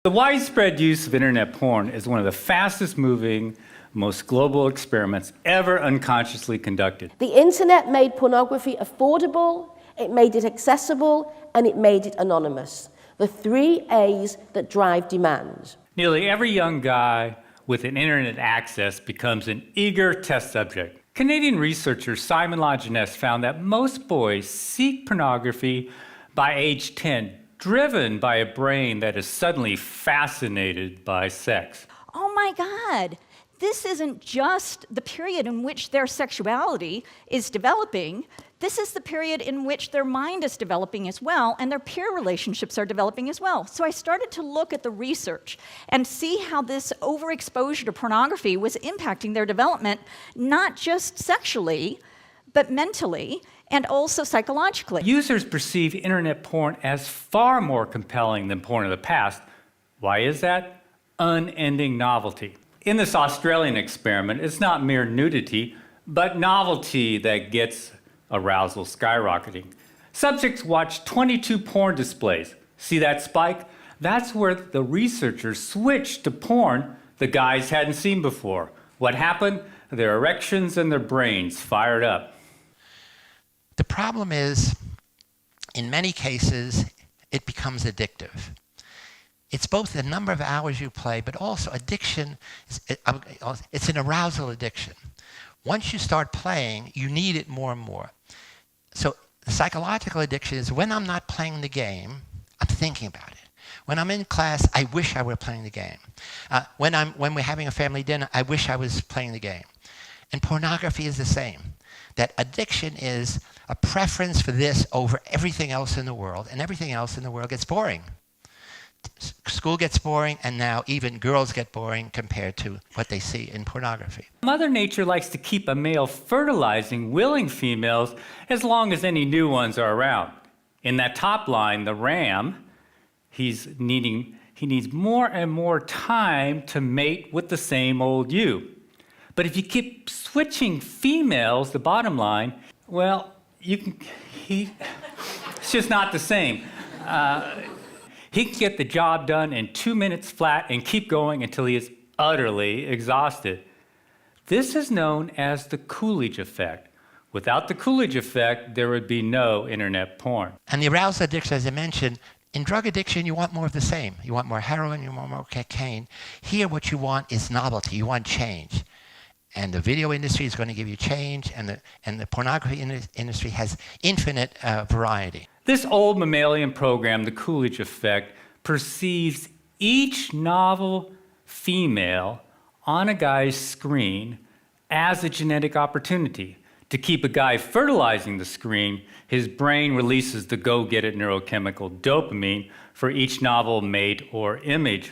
The widespread use of internet porn is one of the fastest moving, most global experiments ever unconsciously conducted. The internet made pornography affordable, it made it accessible, and it made it anonymous. The 3 A's that drive demand. Nearly every young guy with an internet access becomes an eager test subject. Canadian researcher Simon Lajeunesse found that most boys seek pornography by age 10, driven by a brain that is suddenly fascinated by sex. Oh my God, this isn't just the period in which their sexuality is developing. This is the period in which their mind is developing as well, and their peer relationships are developing as well. So I started to look at the research and see how this overexposure to pornography was impacting their development, not just sexually, but mentally, and also psychologically. Users perceive internet porn as far more compelling than porn of the past. Why is that? Unending novelty. In this Australian experiment, it's not mere nudity, but novelty that gets arousal skyrocketing. Subjects watched 22 porn displays. See that spike? That's where the researchers switched to porn the guys hadn't seen before. What happened? Their erections and their brains fired up. The problem is, in many cases, it becomes addictive. It's both the number of hours you play, but also addiction, it's an arousal addiction. Once you start playing, you need it more and more. So the psychological addiction is when I'm not playing the game, I'm thinking about it. When I'm in class, I wish I were playing the game. When we're having a family dinner, I wish I was playing the game. And pornography is the same. That addiction is a preference for this over everything else in the world, and everything else in the world gets boring. School gets boring, and now even girls get boring compared to what they see in pornography. Mother Nature likes to keep a male fertilizing willing females as long as any new ones are around. In that top line, the ram, he needs more and more time to mate with the same old ewe. But if you keep switching females, the bottom line, well, it's just not the same. He can get the job done in 2 minutes flat and keep going until he is utterly exhausted. This is known as the Coolidge effect. Without the Coolidge effect, there would be no internet porn. And the arousal addiction, as I mentioned, in drug addiction, you want more of the same. You want more heroin, you want more cocaine. Here, what you want is novelty. You want change. And the video industry is going to give you change, and the pornography industry has infinite variety. This old mammalian program, the Coolidge effect, perceives each novel female on a guy's screen as a genetic opportunity. To keep a guy fertilizing the screen, his brain releases the go-get-it neurochemical dopamine for each novel mate or image.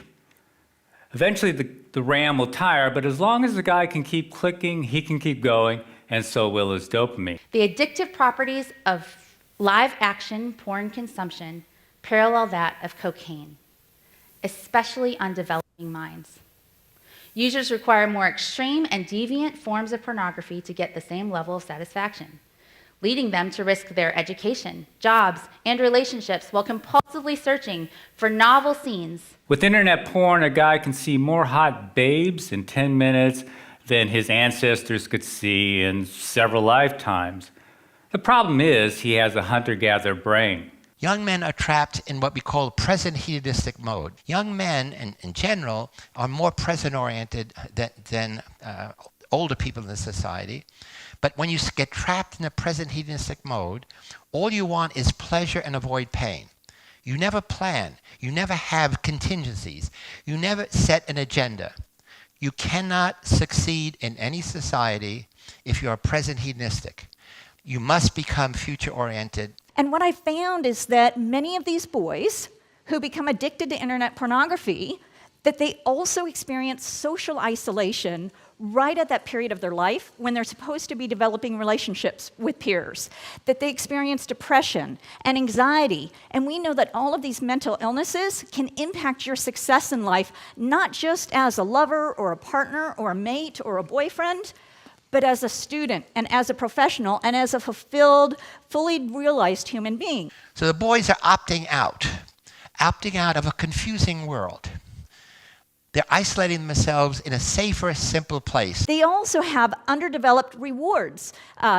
Eventually, the ram will tire, but as long as the guy can keep clicking, he can keep going, and so will his dopamine. The addictive properties of live action porn consumption parallel that of cocaine, especially on developing minds. Users require more extreme and deviant forms of pornography to get the same level of satisfaction, leading them to risk their education, jobs, and relationships while compulsively searching for novel scenes. With internet porn, a guy can see more hot babes in 10 minutes than his ancestors could see in several lifetimes. The problem is he has a hunter-gatherer brain. Young men are trapped in what we call present hedonistic mode. Young men, in general, are more present-oriented than older people in the society. But when you get trapped in a present hedonistic mode, all you want is pleasure and avoid pain. You never plan. You never have contingencies. You never set an agenda. You cannot succeed in any society if you are present hedonistic. You must become future-oriented. And what I found is that many of these boys who become addicted to internet pornography, that they also experience social isolation right at that period of their life when they're supposed to be developing relationships with peers, that they experience depression and anxiety. And we know that all of these mental illnesses can impact your success in life, not just as a lover or a partner or a mate or a boyfriend, but as a student and as a professional and as a fulfilled, fully realized human being. So the boys are opting out of a confusing world. They're isolating themselves in a safer, simpler place. They also have underdeveloped rewards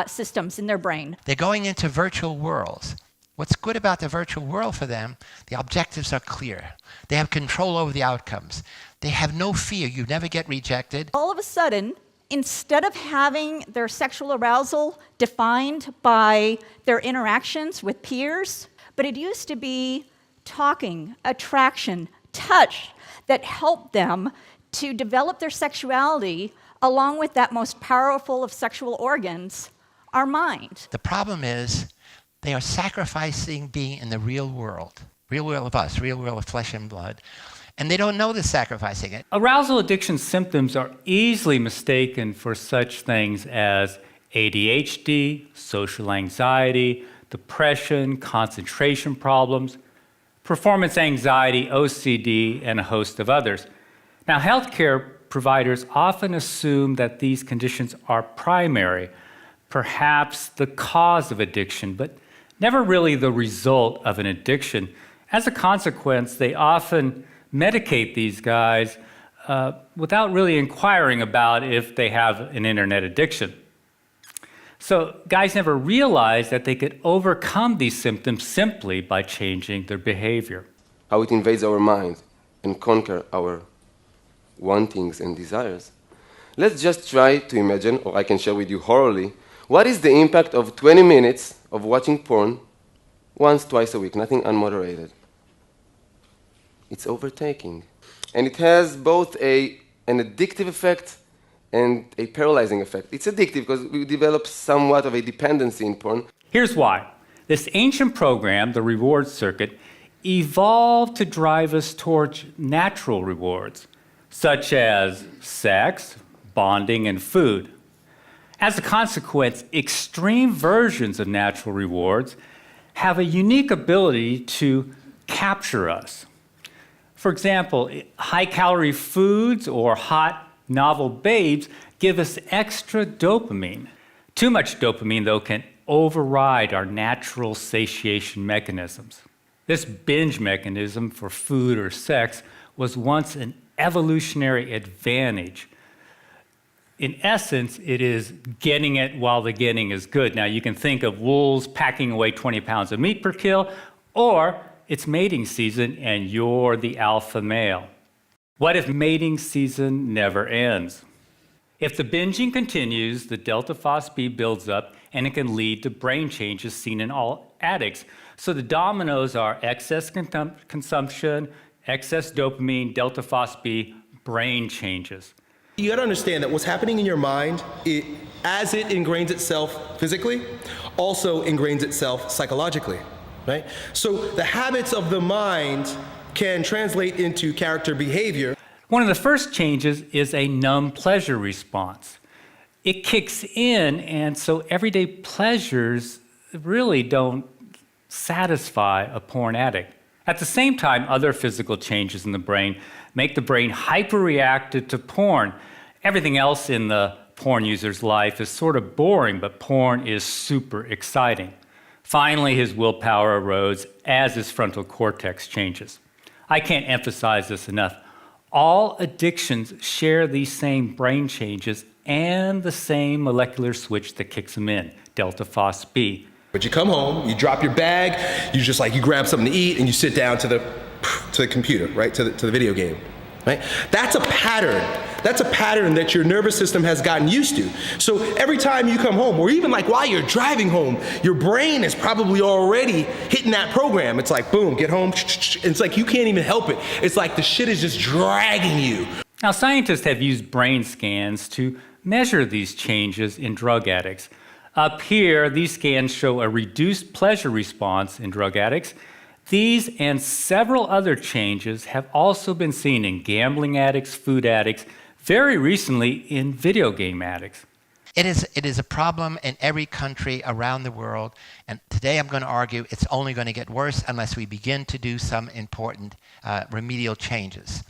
systems in their brain. They're going into virtual worlds. What's good about the virtual world for them, the objectives are clear. They have control over the outcomes. They have no fear. You never get rejected. All of a sudden, instead of having their sexual arousal defined by their interactions with peers, but it used to be talking, attraction, touch that helped them to develop their sexuality along with that most powerful of sexual organs, our mind. The problem is they are sacrificing being in the real world of us, real world of flesh and blood, and they don't know they're sacrificing it. Arousal addiction symptoms are easily mistaken for such things as ADHD, social anxiety, depression, concentration problems, performance anxiety, OCD, and a host of others. Now, healthcare providers often assume that these conditions are primary, perhaps the cause of addiction, but never really the result of an addiction. As a consequence, they often medicate these guys without really inquiring about if they have an internet addiction. So guys never realized that they could overcome these symptoms simply by changing their behavior. How it invades our mind and conquer our wantings and desires. Let's just try to imagine, or I can share with you orally, what is the impact of 20 minutes of watching porn once, twice a week, nothing unmoderated. It's overtaking. And it has both an addictive effect and a paralyzing effect. It's addictive because we develop somewhat of a dependency in porn. Here's why. This ancient program, the reward circuit, evolved to drive us towards natural rewards, such as sex, bonding, and food. As a consequence, extreme versions of natural rewards have a unique ability to capture us. For example, high-calorie foods or hot, novel babes give us extra dopamine. Too much dopamine, though, can override our natural satiation mechanisms. This binge mechanism for food or sex was once an evolutionary advantage. In essence, it is getting it while the getting is good. Now, you can think of wolves packing away 20 pounds of meat per kill, or it's mating season and you're the alpha male. What if mating season never ends? If the binging continues, the delta phos-B builds up and it can lead to brain changes seen in all addicts. So the dominoes are excess consumption, excess dopamine, delta phos-B, brain changes. You got to understand that what's happening in your mind, as it ingrains itself physically, also ingrains itself psychologically, right? So the habits of the mind can translate into character behavior. One of the first changes is a numb pleasure response. It kicks in, and so everyday pleasures really don't satisfy a porn addict. At the same time, other physical changes in the brain make the brain hyperreactive to porn. Everything else in the porn user's life is sort of boring, but porn is super exciting. Finally, his willpower erodes as his frontal cortex changes. I can't emphasize this enough. All addictions share these same brain changes and the same molecular switch that kicks them in, delta phos-B. But you come home, you drop your bag, you grab something to eat, and you sit down to the computer, right, to the video game, right? That's a pattern. That's a pattern that your nervous system has gotten used to. So every time you come home, or even like while you're driving home, your brain is probably already hitting that program. It's like, boom, get home. It's like you can't even help it. It's like the shit is just dragging you. Now, scientists have used brain scans to measure these changes in drug addicts. Up here, these scans show a reduced pleasure response in drug addicts. These and several other changes have also been seen in gambling addicts, food addicts, very recently in video game addicts. It is a problem in every country around the world, and today I'm going to argue it's only going to get worse unless we begin to do some important remedial changes.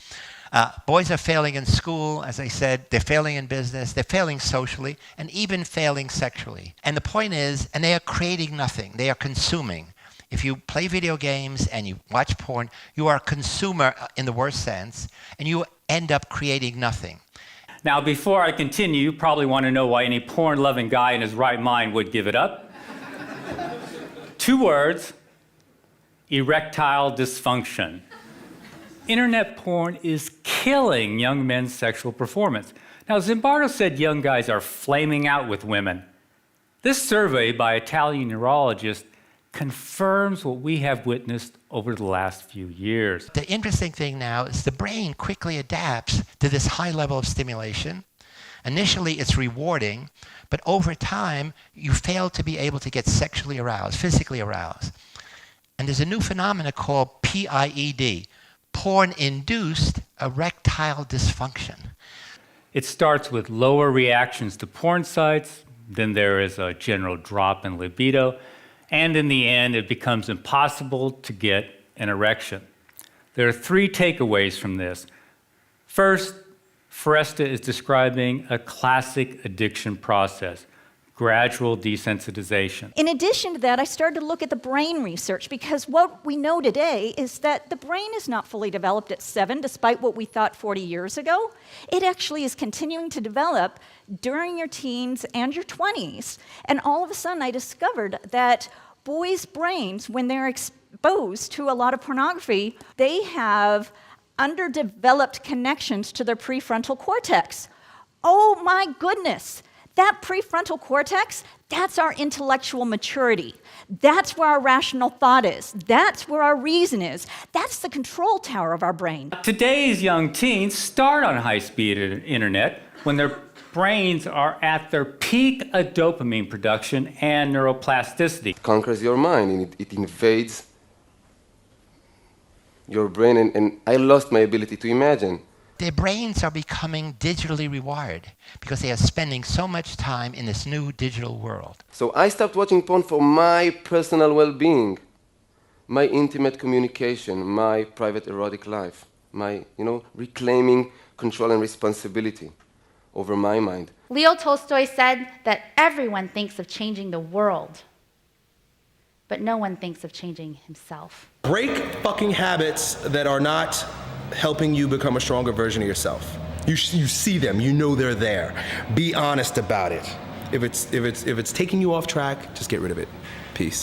Boys are failing in school, as I said, they're failing in business, they're failing socially, and even failing sexually. And the point is, and they are creating nothing, they are consuming. If you play video games and you watch porn, you are a consumer in the worst sense, and you end up creating nothing. Now, before I continue, you probably want to know why any porn-loving guy in his right mind would give it up. 2 words: erectile dysfunction. Internet porn is killing young men's sexual performance. Now, Zimbardo said young guys are flaming out with women. This survey by Italian neurologists confirms what we have witnessed over the last few years. The interesting thing now is the brain quickly adapts to this high level of stimulation. Initially, it's rewarding, but over time, you fail to be able to get sexually aroused, physically aroused. And there's a new phenomenon called PIED, porn-induced erectile dysfunction. It starts with lower reactions to porn sites, then there is a general drop in libido, and in the end, it becomes impossible to get an erection. There are 3 takeaways from this. First, Foresta is describing a classic addiction process: gradual desensitization. In addition to that, I started to look at the brain research, because what we know today is that the brain is not fully developed at 7, despite what we thought 40 years ago. It actually is continuing to develop during your teens and your 20s. And all of a sudden, I discovered that boys' brains, when they're exposed to a lot of pornography, they have underdeveloped connections to their prefrontal cortex. Oh my goodness! That prefrontal cortex, that's our intellectual maturity. That's where our rational thought is. That's where our reason is. That's the control tower of our brain. Today's young teens start on high-speed internet when their brains are at their peak of dopamine production and neuroplasticity. It conquers your mind, and it invades your brain, and I lost my ability to imagine. Their brains are becoming digitally rewired because they are spending so much time in this new digital world. So I stopped watching porn for my personal well-being, my intimate communication, my private erotic life, my, reclaiming control and responsibility over my mind. Leo Tolstoy said that everyone thinks of changing the world, but no one thinks of changing himself. Break fucking habits that are not helping you become a stronger version of yourself. You see them, you know they're there. Be honest about it. If it's taking you off track, just get rid of it. Peace.